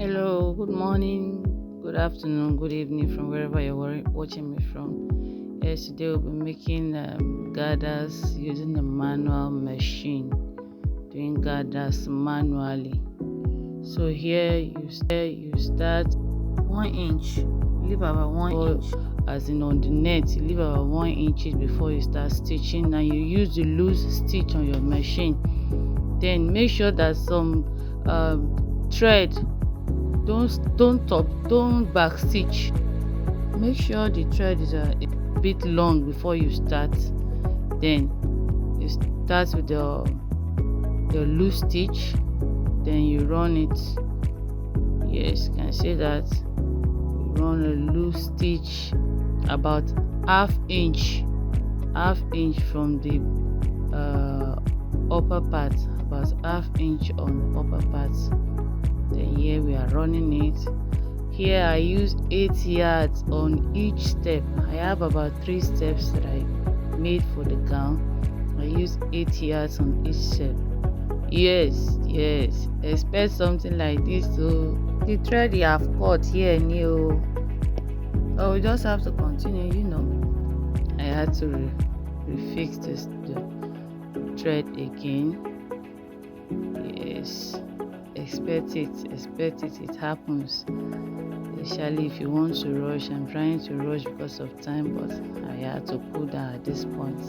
Hello, good morning, good afternoon, good evening from wherever you're watching me from. Yes, today we'll be making gathers using the manual machine, doing gathers manually. So here you start 1 inch, leave about 1 inch, as in on the net, you leave about 1 inch before you start stitching, and you use the loose stitch on your machine. Then make sure that some thread don't back stitch. Make sure the thread is a bit long before you start. Then you start with the loose stitch, then you run it. Yes, you can see that you run a loose stitch about half inch from the upper part, about half inch on the upper part. Then here we are running it. Here I use 8 yards on each step. I have about 3 steps that I made for the gown. I use 8 yards on each step. Yes, expect something like this. So the thread you have cut here new, so we just have to continue. I had to refix the thread again. Yes, expect it happens, especially if you want to rush. I'm trying to rush because of time, but I had to pull down at this point.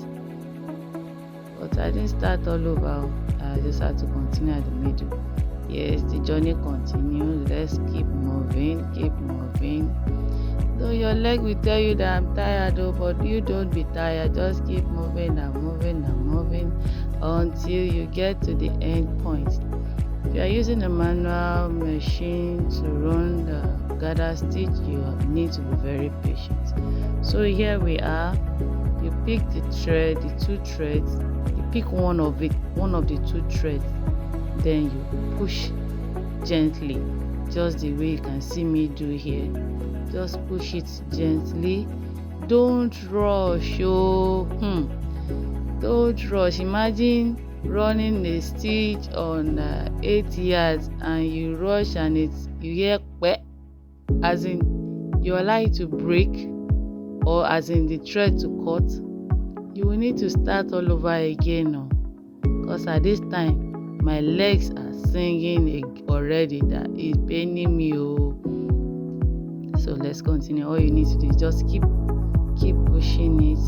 But I didn't start all over. I just had to continue at the middle. Yes, the journey continues. Let's keep moving. Though your leg will tell you that I'm tired, but you don't be tired. Just keep moving until you get to the end point. If you are using a manual machine to run the gather stitch, you need to be very patient. So here we are. You pick the thread, the 2 threads. You pick one of the 2 threads. Then you push gently, just the way you can see me do here. Just push it gently. Don't rush. Don't rush. Imagine running a stitch on 8 yards and you rush and you hear "kwe," as in you allow it to break, or as in the thread to cut. You will need to start all over again, because at this time my legs are singing already that it's paining me. So let's continue. All you need to do is just keep pushing it.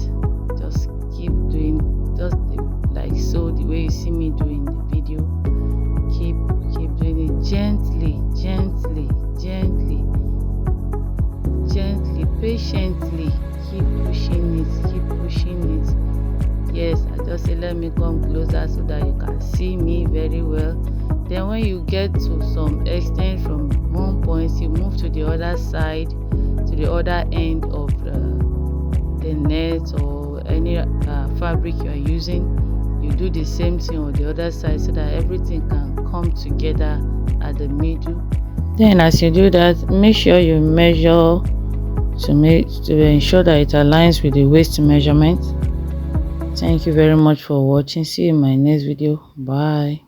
Just keep doing like so, the way you see me doing the video. Keep doing it gently, patiently. Keep pushing it. Yes, I just say let me come closer so that you can see me very well. Then when you get to some extent from one point, you move to the other side, to the other end of the net or any fabric you are using. You do the same thing on the other side so that everything can come together at the middle. Then as you do that, make sure you measure to ensure that it aligns with the waist measurement. Thank you very much for watching. See you in my next video. Bye.